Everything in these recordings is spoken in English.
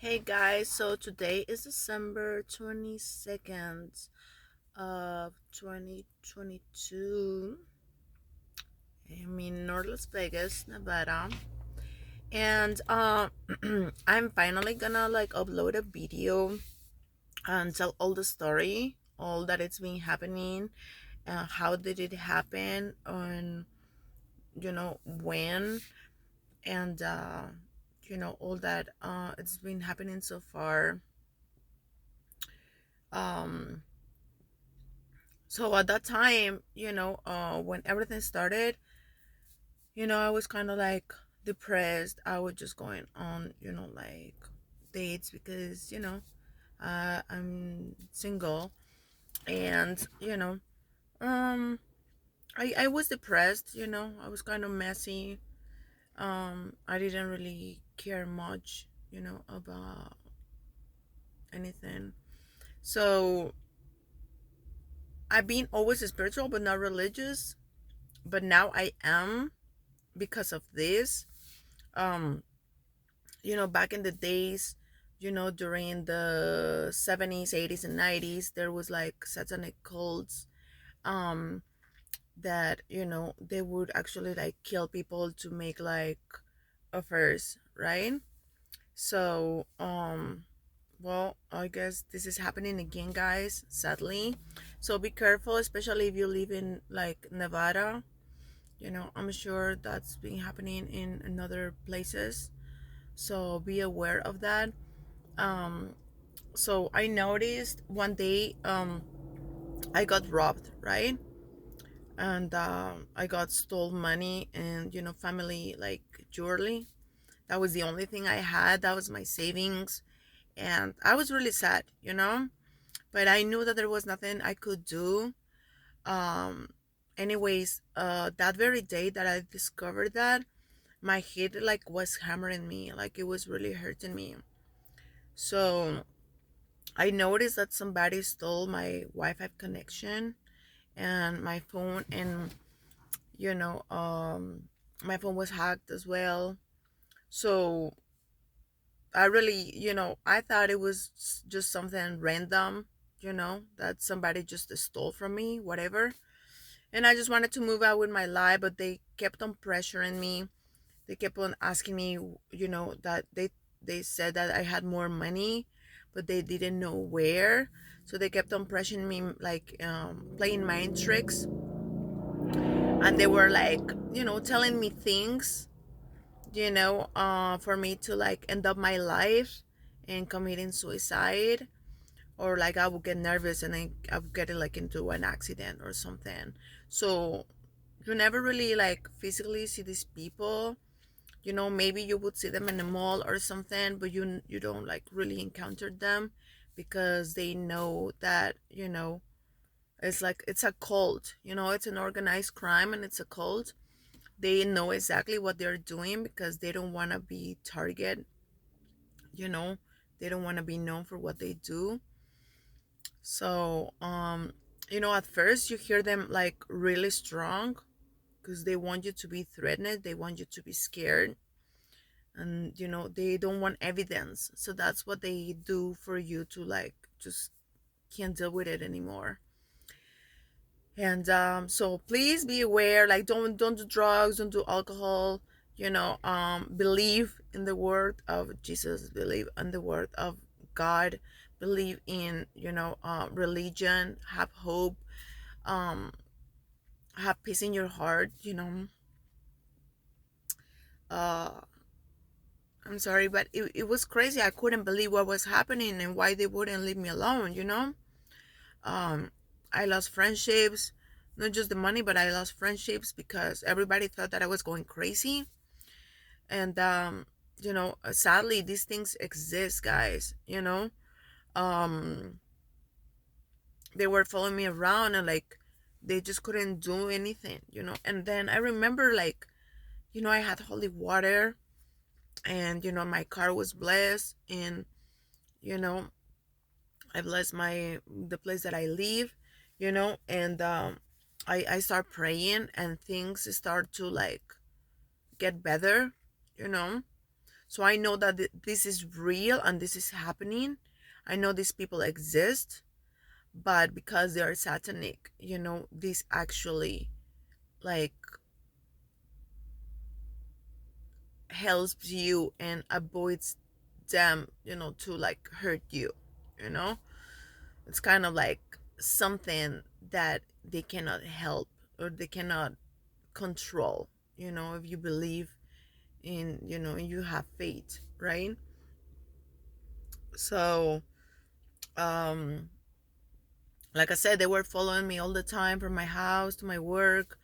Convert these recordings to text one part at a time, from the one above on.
Hey guys, so today is December 22nd of 2022. I'm in North Las Vegas, Nevada. And I'm finally gonna upload a video and tell all the story, all that it's been happening, how did it happen, and when, and all that it's been happening so far. Um so at that time, when everything started, I was kind of like depressed. I was just going on, dates because, I'm single. And, um, I was depressed, I was kind of messy. I didn't really care much, about anything. So I've been always spiritual, but not religious. But now I am because of this. um Back in the days, during the 70s, 80s, and 90s, there was like satanic cults, um that they would actually like kill people to make like affairs, right? So well, I guess this is happening again, guys, sadly. So be careful, especially if you live in like Nevada. I'm sure that's been happening in other places, so be aware of that. um so I noticed one day, I got robbed, right? And I got stole money and family like jewelry. That was the only thing I had. That was my savings. And I was really sad, but I knew that there was nothing I could do. um Anyways, that very day that I discovered that, my head like was hammering me, like it was really hurting me. So I noticed that somebody stole my Wi-Fi connection and my phone, and you know, my phone was hacked as well. So I really, I thought it was just something random, that somebody just stole from me, whatever. And I just wanted to move out with my life, but they kept on pressuring me. They kept on asking me, that they said that I had more money, but they didn't know where. So they kept on pressuring me, like, playing mind tricks. And they were like, telling me things, for me to like end up my life and committing suicide. Or like I would get nervous and I would get like into an accident or something. So you never really like physically see these people. Maybe you would see them in the mall or something, but you don't like really encounter them, because they know that, it's like it's a cult. It's an organized crime and it's a cult. They know exactly what they're doing because they don't want to be target. you know they don't want to be known for what they do. So at first you hear them like really strong, because they want you to be threatened, they want you to be scared, and they don't want evidence. So that's what they do for you to like just can't deal with it anymore. And so please be aware, like don't do drugs, don't do alcohol. Believe in the word of Jesus, believe in the word of God, believe in religion, have hope, um have peace in your heart. uh I'm sorry, but it was crazy. I couldn't believe what was happening and why they wouldn't leave me alone. um I lost friendships, not just the money, but I lost friendships because everybody thought that I was going crazy. And sadly these things exist, guys. Um they were following me around, and like they just couldn't do anything. And then I remember, like, I had holy water, and my car was blessed, and you know I blessed my the place that I live. And I start praying and things start to like get better. you know So I know that this is real and this is happening. I know these people exist, but because they are satanic, this actually like helps you and avoids them, to like hurt you, you know? It's kind of like something that they cannot help or they cannot control, if you believe in, you have faith, right? So, um, like I said, they were following me all the time from my house to my work,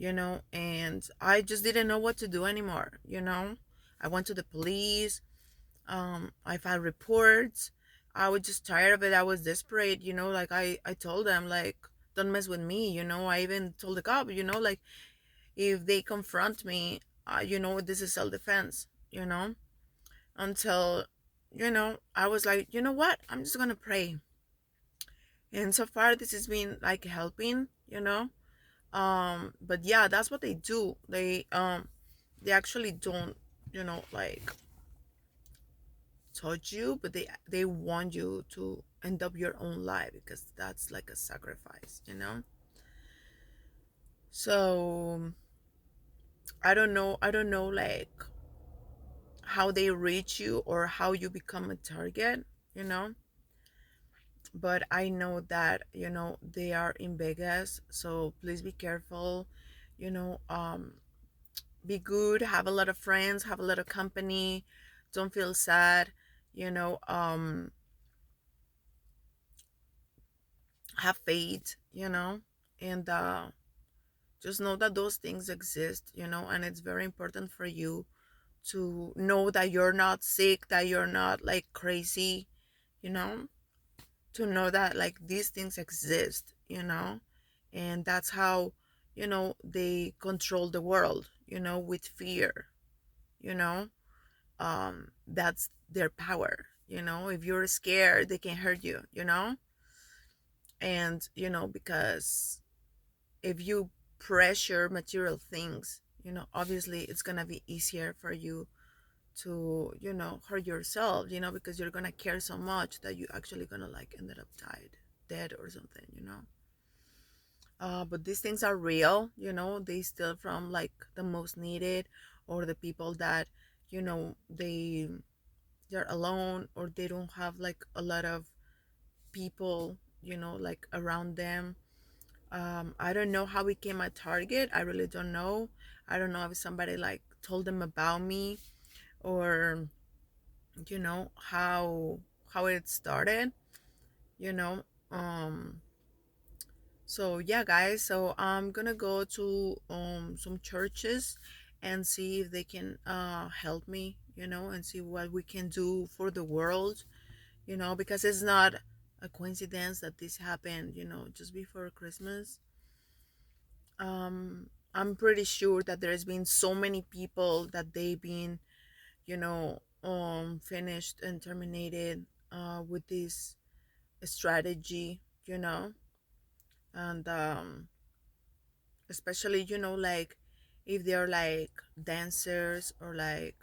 and I just didn't know what to do anymore. I went to the police. I filed reports. I was just tired of it. I was desperate, like I told them, like, don't mess with me, I even told the cop, like, if they confront me, this is self-defense, until, I was like, you know what, I'm just gonna pray. And so far this has been like helping, but yeah, that's what they do. They actually don't, like touch you, but they want you to end up your own life because that's like a sacrifice. So I don't know like how they reach you or how you become a target, you know but I know that they are in Vegas, so please be careful. you know um be good, have a lot of friends, have a lot of company, don't feel sad, you know have faith, and just know that those things exist, and it's very important for you to know that you're not sick, that you're not like crazy, you know to know that like these things exist, and that's how they control the world, with fear. you know that's their power. If you're scared, they can hurt you, and because if you pressure material things, obviously it's gonna be easier for you to hurt yourself, because you're gonna care so much that you actually gonna like ended up dead or something. But these things are real. They steal from like the most needed, or the people that they're alone, or they don't have like a lot of people, like around them. I don't know how we became a target. I really don't know. I don't know if somebody like told them about me, or how it started. you know um so yeah, guys, so I'm gonna go to some churches and see if they can help me, and see what we can do for the world, because it's not a coincidence that this happened, just before Christmas. I'm pretty sure that there's been so many people that they've been, finished and terminated with this strategy, and especially, like if they're like dancers or like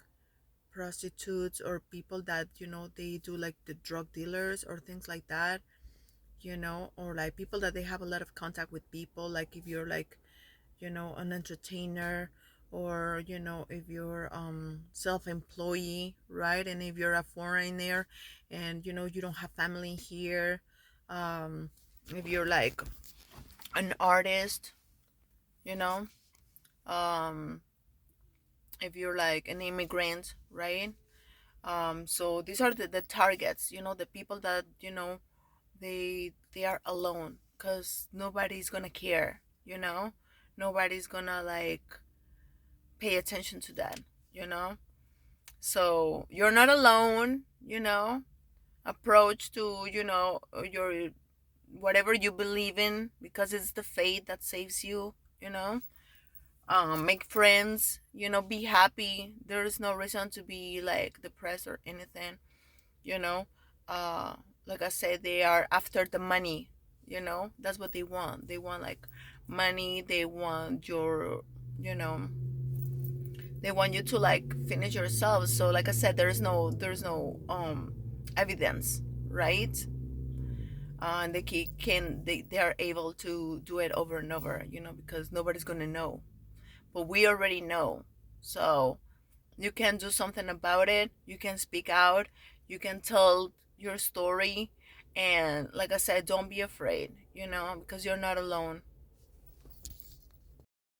prostitutes or people that, they do like the drug dealers or things like that, or like people that they have a lot of contact with people, like if you're like, an entertainer, or if you're self-employee, right? And if you're a foreigner and you don't have family here, um if you're like an artist, you know um if you're like an immigrant, right? So these are the targets, the people that they are alone, because nobody's gonna care, nobody's gonna like pay attention to that, you know so you're not alone, approach to your whatever you believe in, because it's the faith that saves you, make friends, be happy. There is no reason to be like depressed or anything, you know uh like I said, they are after the money. That's what they want. They want like money. They want your, you know They want you to like finish yourself. So like I said, there's no evidence, right? And they are able to do it over and over, because nobody's gonna know, but we already know. So you can do something about it. You can speak out. You can tell your story. And like I said, don't be afraid, because you're not alone.